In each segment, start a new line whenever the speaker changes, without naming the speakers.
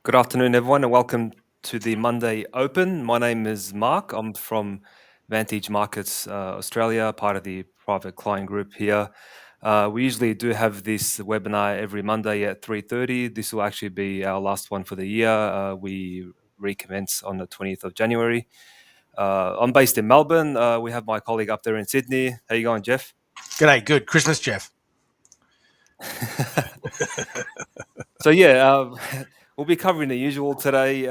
Good afternoon, everyone, and welcome to the Monday Open. My name is Mark. I'm from Vantage Markets Australia, part of the private client group here. We usually do have this webinar every Monday at 3:30. This will actually be our last one for the year. We recommence on the 20th of January. I'm based in Melbourne. We have my colleague up there in Sydney. How you going, Jeff?
G'day, good. Christmas, Jeff.
So yeah, we'll be covering the usual today.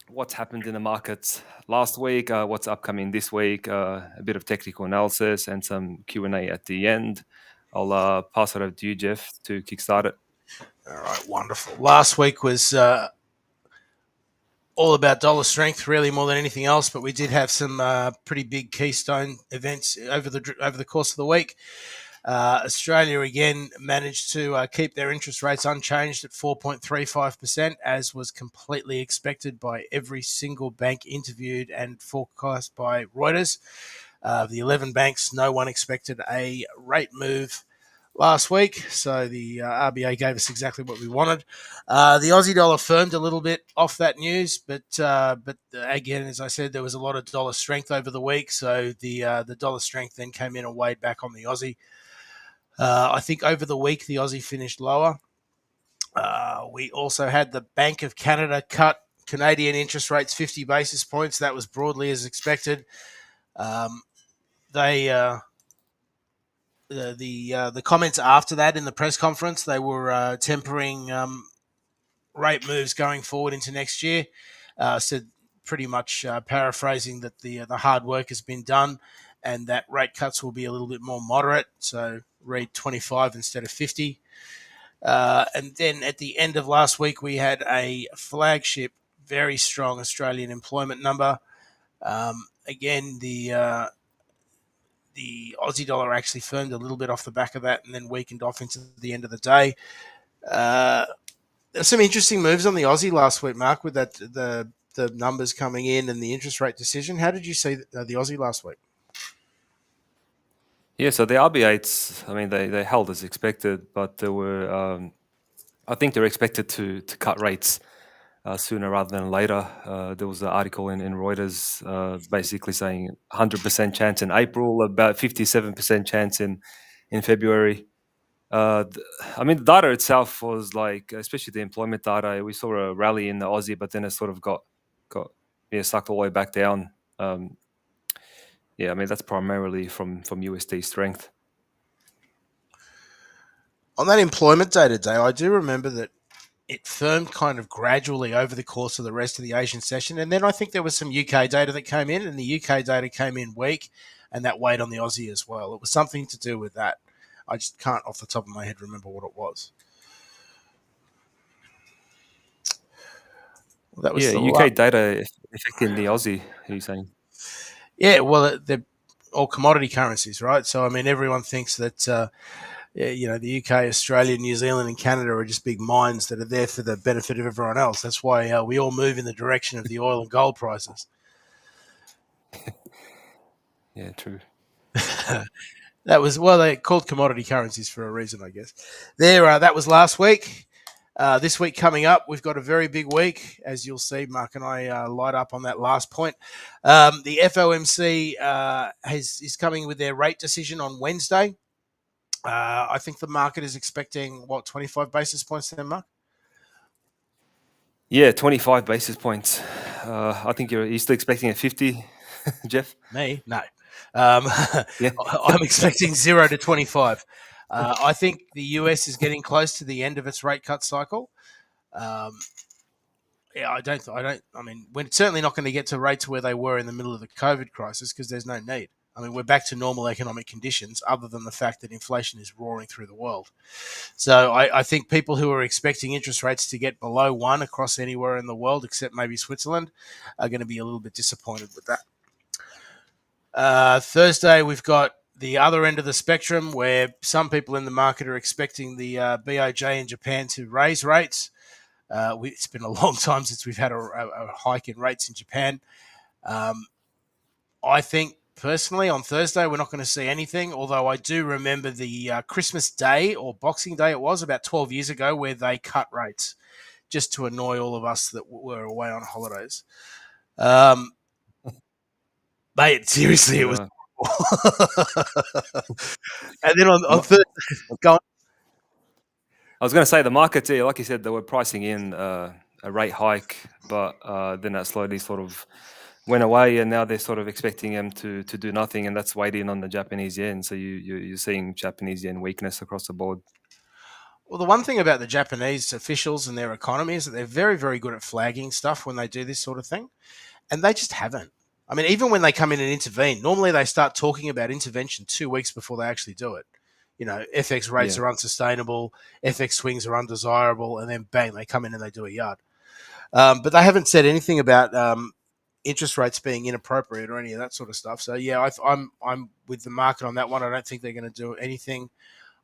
What's happened in the markets last week, what's upcoming this week, a bit of technical analysis, and some Q&A at the end. I'll pass it over to you, Jeff, to kickstart it.
All right, wonderful. Last week was all about dollar strength, really more than anything else. But we did have some pretty big keystone events over the course of the week. Australia again managed to keep their interest rates unchanged at 4.35%, as was completely expected by every single bank interviewed and forecast by Reuters. The 11 banks, no one expected a rate move last week, so the RBA gave us exactly what we wanted. The Aussie dollar firmed a little bit off that news, but again, as I said, there was a lot of dollar strength over the week, so the dollar strength then came in and weighed back on the Aussie. I think over the week the Aussie finished lower. We also had the Bank of Canada cut Canadian interest rates 50 basis points. That was broadly as expected. The comments after that in the press conference, they were tempering rate moves going forward into next year. Said pretty much paraphrasing that the hard work has been done and that rate cuts will be a little bit more moderate. So read 25 instead of 50. And then at the end of last week, we had a flagship, very strong Australian employment number. Again, the Aussie dollar actually firmed a little bit off the back of that and then weakened off into the end of the day. There's some interesting moves on the Aussie last week, Mark, with that the numbers coming in and the interest rate decision. How did you see the Aussie last week?
Yeah, so the RBA's, I mean, they held as expected, but there were, I think they're expected to cut rates sooner rather than later. There was an article in Reuters basically saying 100% chance in April, about 57% chance in February. I mean, the data itself was like, especially the employment data, we saw a rally in the Aussie, but then it sort of got sucked all the way back down. Yeah, I mean, that's primarily from USD strength.
On that employment data day, I do remember that it firmed kind of gradually over the course of the rest of the Asian session. And then I think there was some UK data that came in, and the UK data came in weak, and that weighed on the Aussie as well. It was something to do with that. I just can't, off the top of my head, remember what it was.
Well, that was UK data affecting the Aussie, are you saying?
Yeah, well, they're all commodity currencies, right? So, I mean, everyone thinks that, the UK, Australia, New Zealand, and Canada are just big mines that are there for the benefit of everyone else. That's why we all move in the direction of the oil and gold prices.
Yeah, true.
That was, well, they're called commodity currencies for a reason, I guess. That was last week. This week coming up, we've got a very big week, as you'll see. Mark and I light up on that last point. The FOMC is coming with their rate decision on Wednesday. I think the market is expecting, 25 basis points then, Mark?
Yeah, 25 basis points. I think you're still expecting a 50, Jeff?
Me? No.
Yeah.
I'm expecting 0 to 25. I think the US is getting close to the end of its rate cut cycle. I mean, we're certainly not going to get to rates where they were in the middle of the COVID crisis because there's no need. I mean, we're back to normal economic conditions other than the fact that inflation is roaring through the world. So I think people who are expecting interest rates to get below 1 across anywhere in the world, except maybe Switzerland, are going to be a little bit disappointed with that. Thursday, we've got the other end of the spectrum where some people in the market are expecting the BOJ in Japan to raise rates. It's been a long time since we've had a hike in rates in Japan. I think personally on Thursday we're not going to see anything, although I do remember the Christmas Day or Boxing Day it was about 12 years ago where they cut rates just to annoy all of us that were away on holidays. Um, Mate, seriously, it was.
Yeah.
And then on
Ma-
Thursday, go on.
I was going to say the markets, yeah, like you said, they were pricing in a rate hike, but then that slowly sort of went away, and now they're sort of expecting them to do nothing, and that's waiting on the Japanese yen. So you're seeing Japanese yen weakness across the board.
Well, the one thing about the Japanese officials and their economy is that they're very, very good at flagging stuff when they do this sort of thing, and they just haven't. I mean, even when they come in and intervene, normally they start talking about intervention 2 weeks before they actually do it. You know, FX rates
Yeah.
are unsustainable, FX swings are undesirable, and then bang, they come in and they do a yard. But they haven't said anything about interest rates being inappropriate or any of that sort of stuff. So yeah, I'm with the market on that one. I don't think they're going to do anything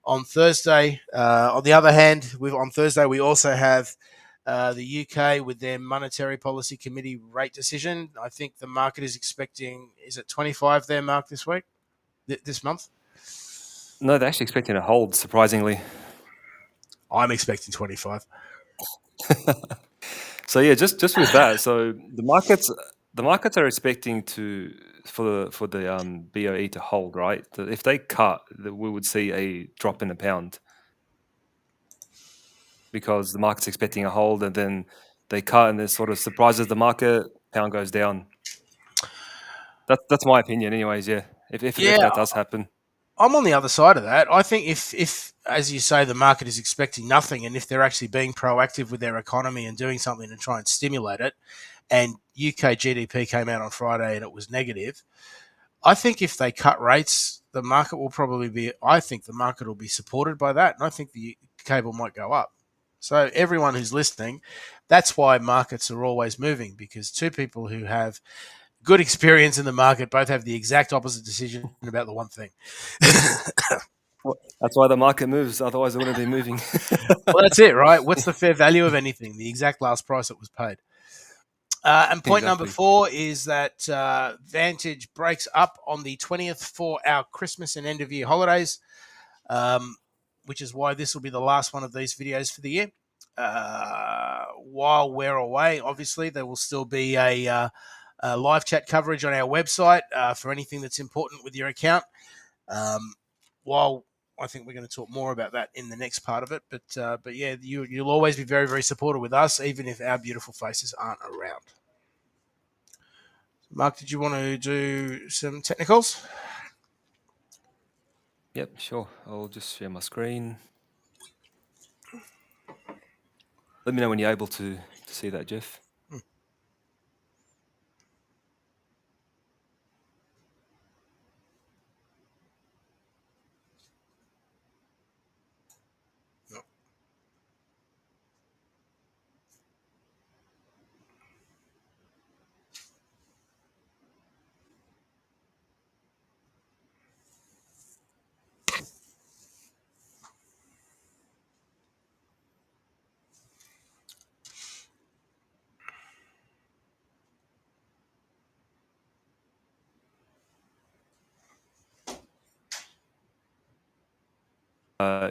on Thursday. On the other hand, on Thursday we also have the UK with their monetary policy committee rate decision. I think the market is expecting, is it 25 there, Mark, this week, this month?
No, they're actually expecting a hold, surprisingly.
I'm expecting 25.
So yeah, just with that, so the markets are expecting to for the BOE to hold, right? If they cut, we would see a drop in the pound because the market's expecting a hold, and then they cut, and it sort of surprises the market. Pound goes down. That's my opinion, anyways. Yeah, if
Yeah,
that does happen,
I'm on the other side of that. I think if as you say, the market is expecting nothing, and if they're actually being proactive with their economy and doing something to try and stimulate it, and UK GDP came out on Friday and it was negative, I think if they cut rates, the market will probably be. I think the market will be supported by that, and I think the cable might go up. So everyone who's listening, that's why markets are always moving, because two people who have good experience in the market both have the exact opposite decision about the one thing.
that's why the market moves. Otherwise, it wouldn't be moving.
Well, that's it, right? What's the fair value of anything? The exact last price it was paid. And point number
Exactly.
4 is that Vantage breaks up on the 20th for our Christmas and end of year holidays, which is why this will be the last one of these videos for the year. While we're away, obviously, there will still be a live chat coverage on our website for anything that's important with your account. While I think we're going to talk more about that in the next part of it, but yeah, you'll always be very, very supportive with us, even if our beautiful faces aren't around. Mark, did you want to do some technicals?
Yep, sure. I'll just share my screen. Let me know when you're able to see that, Jeff.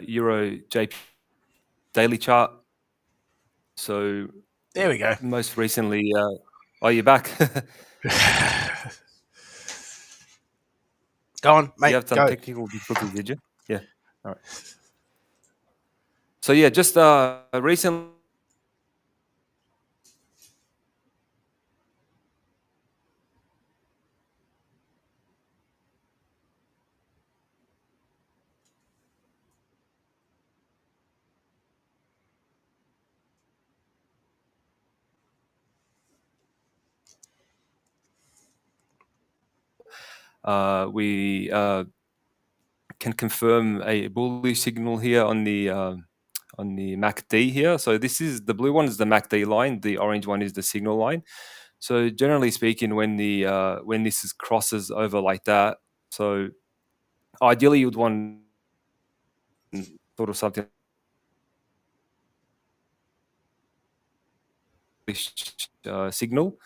Euro JP daily chart. So
There we go.
most recently, oh, you're back.
Go on,
You
mate.
have some
Go.
technical difficulties, did you? Yeah. All right. So yeah, just recently, we can confirm a bullish signal here on the MACD here. So this is the blue one is the MACD line, the orange one is the signal line. So generally speaking, when this crosses over like that, so ideally you'd want sort of something signal.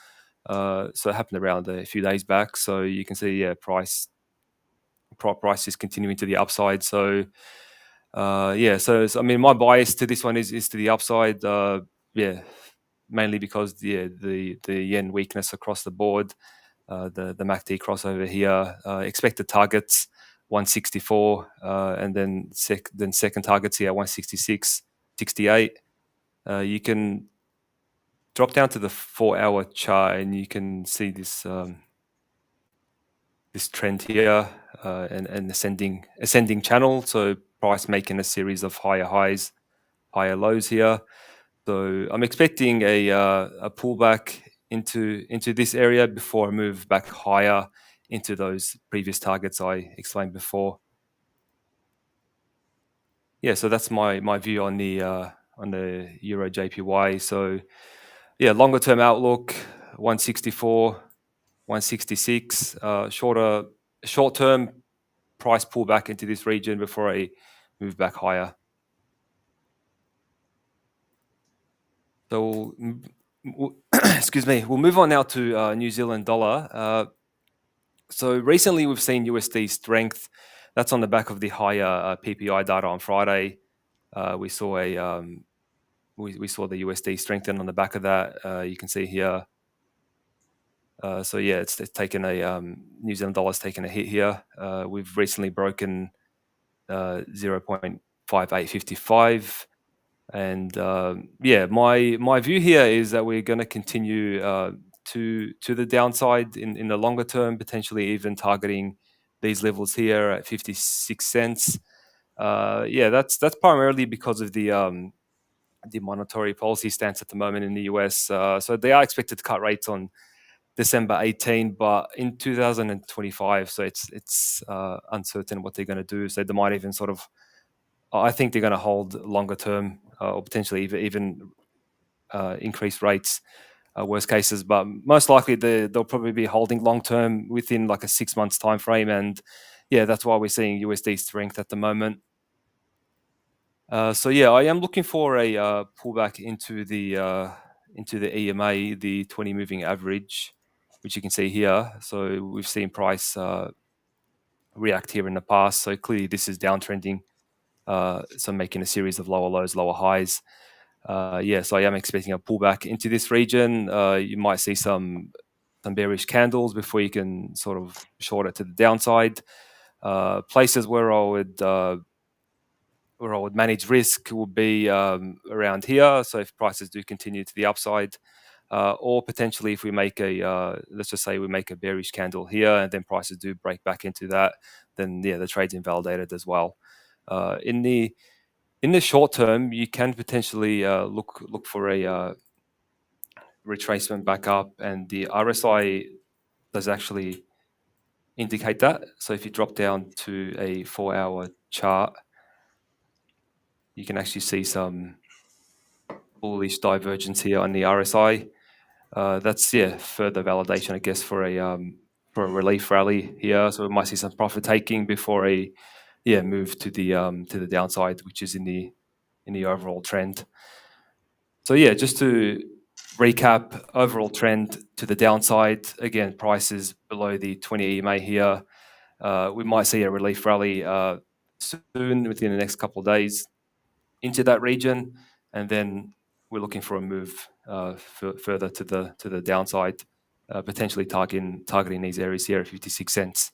So it happened around a few days back. So you can see, yeah, price is continuing to the upside. So yeah, so I mean, my bias to this one is to the upside. yeah, mainly because the yen weakness across the board. The MACD crossover here. Expected targets 164, and then second targets here 166, 68. You can drop down to the 4-hour chart, and you can see this trend here, and ascending channel. So price making a series of higher highs, higher lows here. So I'm expecting a pullback into this area before I move back higher into those previous targets I explained before. Yeah, so that's my view on the Euro JPY. So yeah, longer term outlook 164, 166. Short term price pullback into this region before I move back higher. So excuse me. We'll move on now to New Zealand dollar. So recently we've seen USD strength. That's on the back of the higher PPI data on Friday. We saw we saw the USD strengthen on the back of that. You can see here. So yeah, it's taken New Zealand dollar's taken a hit here. We've recently broken 0.5855. And yeah, my view here is that we're going to continue to the downside in the longer term, potentially even targeting these levels here at 56 cents. Yeah, that's primarily because of the monetary policy stance at the moment in the US. So they are expected to cut rates on December 18, but in 2025. So it's uncertain what they're going to do. So they might even sort of, I think they're going to hold longer term, or potentially even increase rates, worst cases. But most likely they'll probably be holding long term within like a 6 months time frame. And yeah, that's why we're seeing USD strength at the moment. So yeah, I am looking for a pullback into the EMA, the 20 moving average, which you can see here. So we've seen price react here in the past. So clearly this is downtrending. So making a series of lower lows, lower highs. Yeah, so I am expecting a pullback into this region. You might see some bearish candles before you can sort of short it to the downside. Places where I would manage risk would be around here. So if prices do continue to the upside, or potentially if we make let's just say we make a bearish candle here and then prices do break back into that, then yeah, the trade's invalidated as well. In the short term, you can potentially look for a retracement back up, and the RSI does actually indicate that. So if you drop down to a 4-hour chart, you can actually see some bullish divergence here on the RSI. That's further validation, I guess, for a relief rally here. So we might see some profit taking before a move to the downside, which is in the overall trend. So yeah, just to recap, overall trend to the downside. Again, prices below the 20 EMA here. We might see a relief rally soon within the next couple of days into that region, and then we're looking for a move further to the downside, potentially targeting these areas here at 56 cents.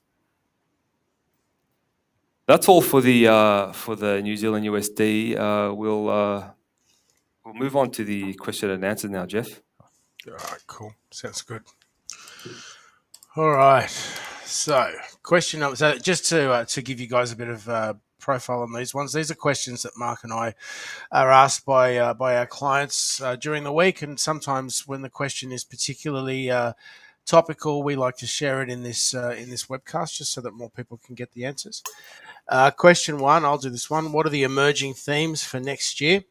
That's all for the New Zealand USD. We'll move on to the question and answer now, Jeff.
All right, cool. Sounds good. All right. So, question number. So, just to give you guys a bit of profile on these ones. These are questions that Mark and I are asked by our clients during the week, and sometimes when the question is particularly topical, we like to share it in this webcast just so that more people can get the answers. Question one. I'll do this one. What are the emerging themes for next year?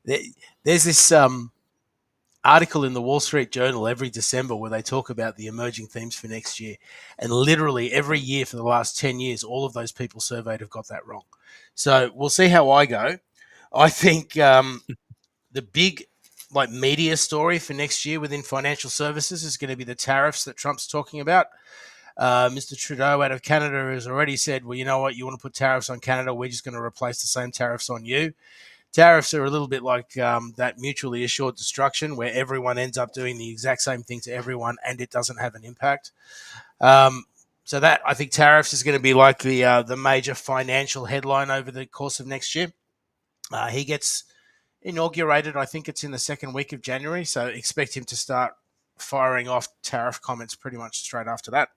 There's this article in the Wall Street Journal every December where they talk about the emerging themes for next year. And literally every year for the last 10 years, all of those people surveyed have got that wrong. So we'll see how I go. I think the big media story for next year within financial services is going to be the tariffs that Trump's talking about. Mr. Trudeau out of Canada has already said, well, you know what, you want to put tariffs on Canada, we're just going to replace the same tariffs on you. Tariffs are a little bit like that mutually assured destruction where everyone ends up doing the exact same thing to everyone and it doesn't have an impact. Um, so that I think tariffs is going to be like the major financial headline over the course of next year. He gets inaugurated. I think it's in the second week of January, so expect him to start firing off tariff comments pretty much straight after that.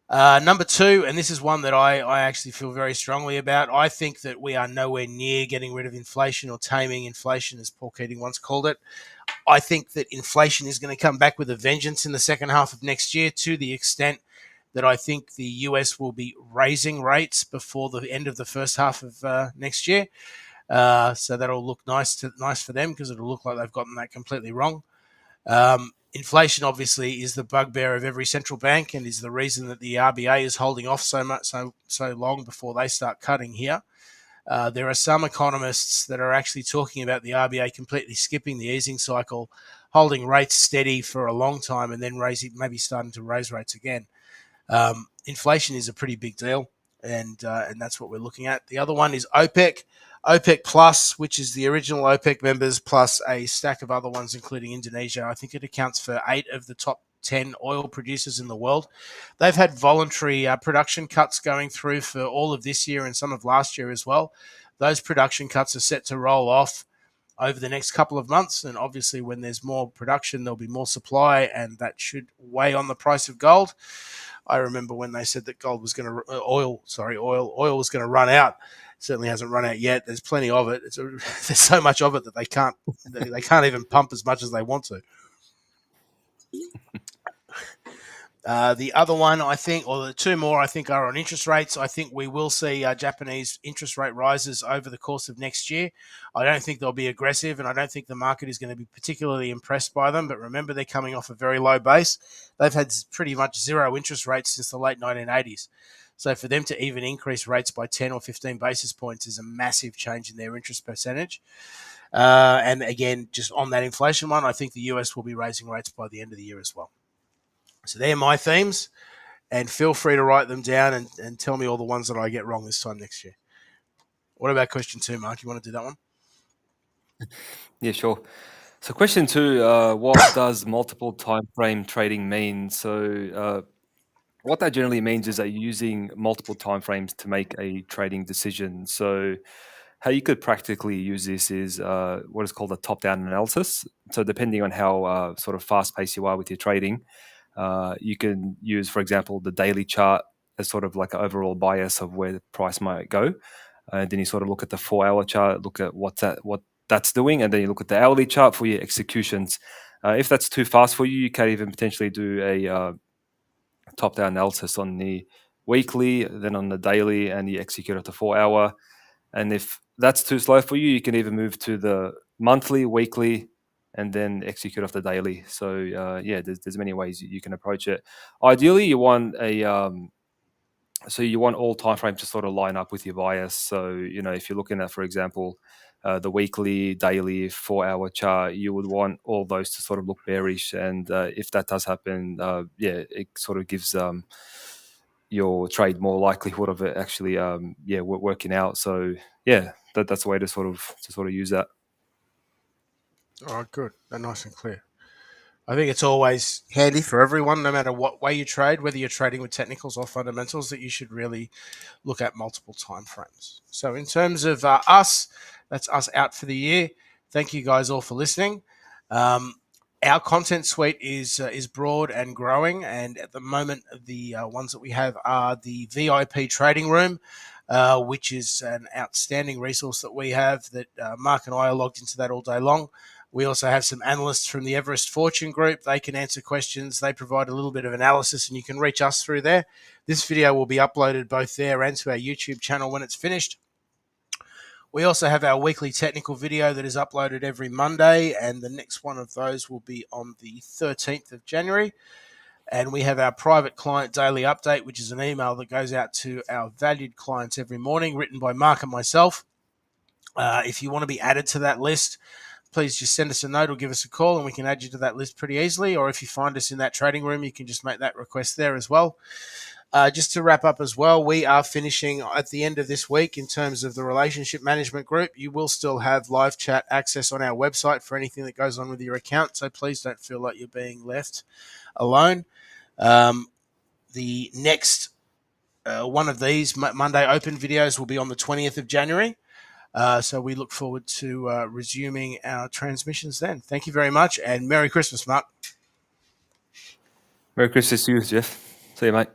Number two, and this is one that I actually feel very strongly about. I think that we are nowhere near getting rid of inflation or taming inflation, as Paul Keating once called it. I think that inflation is going to come back with a vengeance in the second half of next year, to the extent that I think the US will be raising rates before the end of the first half of next year. So that'll look nice for them, because it'll look like they've gotten that completely wrong. Inflation obviously is the bugbear of every central bank and is the reason that the RBA is holding off so long before they start cutting here. There are some economists that are actually talking about the RBA completely skipping the easing cycle, holding rates steady for a long time, and then maybe starting to raise rates again. Inflation is a pretty big deal, and that's what we're looking at. The other one is OPEC Plus, which is the original OPEC members plus a stack of other ones, including Indonesia. I think it accounts for 8 of the top 10 oil producers in the world. They've had voluntary production cuts going through for all of this year and some of last year as well. Those production cuts are set to roll off over the next couple of months, and obviously when there's more production, there'll be more supply, and that should weigh on the price of gold. I remember when they said that oil was going to run out. It certainly hasn't run out yet. There's plenty of it. There's so much of it that they can't even pump as much as they want to. The other one, I think, or the two more, I think, are on interest rates. I think we will see Japanese interest rate rises over the course of next year. I don't think they'll be aggressive, and I don't think the market is going to be particularly impressed by them. But remember, they're coming off a very low base. They've had pretty much zero interest rates since the late 1980s. So for them to even increase rates by 10 or 15 basis points is a massive change in their interest percentage. And again, just on that inflation one, I think the US will be raising rates by the end of the year as well. So they're my themes, and feel free to write them down and tell me all the ones that I get wrong this time next year. What about question 2, Mark? You want to do that one?
Yeah, sure. So question 2, what does multiple time frame trading mean? So what that generally means is that you're using multiple time frames to make a trading decision. So how you could practically use this is what is called a top-down analysis. So depending on how sort of fast-paced you are with your trading, you can use, for example, the daily chart as sort of like an overall bias of where the price might go. And then you sort of look at the 4-hour chart, look at what that's doing, and then you look at the hourly chart for your executions. If that's too fast for you, you can even potentially do a top-down analysis on the weekly, then on the daily, and you execute at the 4-hour. And if that's too slow for you, you can even move to the monthly, weekly, and then execute off the daily. So there's many ways you can approach it. Ideally, you want you want all time frames to sort of line up with your bias. So if you're looking at, for example, the weekly, daily, 4-hour chart, you would want all those to sort of look bearish. And if that does happen, it sort of gives your trade more likelihood of it actually working out. So that's a way to sort of use that.
All right, good. They're nice and clear. I think it's always handy for everyone, no matter what way you trade, whether you're trading with technicals or fundamentals, that you should really look at multiple time frames. So in terms of us, that's us out for the year. Thank you guys all for listening. Our content suite is broad and growing, and at the moment, the ones that we have are the VIP trading room, which is an outstanding resource that we have. That Mark and I are logged into that all day long. We also have some analysts from the Everest Fortune Group. They can answer questions. They provide a little bit of analysis, and you can reach us through there. This video will be uploaded both there and to our YouTube channel when it's finished. We also have our weekly technical video that is uploaded every Monday, and the next one of those will be on the 13th of January. And we have our private client daily update, which is an email that goes out to our valued clients every morning, written by Mark and myself. If you want to be added to that list, please just send us a note or give us a call, and we can add you to that list pretty easily. Or if you find us in that trading room, you can just make that request there as well. Just to wrap up as well, we are finishing at the end of this week in terms of the relationship management group. You will still have live chat access on our website for anything that goes on with your account, so please don't feel like you're being left alone. The next one of these Monday Open videos will be on the 20th of January. So we look forward to resuming our transmissions then. Thank you very much, and Merry Christmas, Mark.
Merry Christmas to you, Jeff. See you, mate.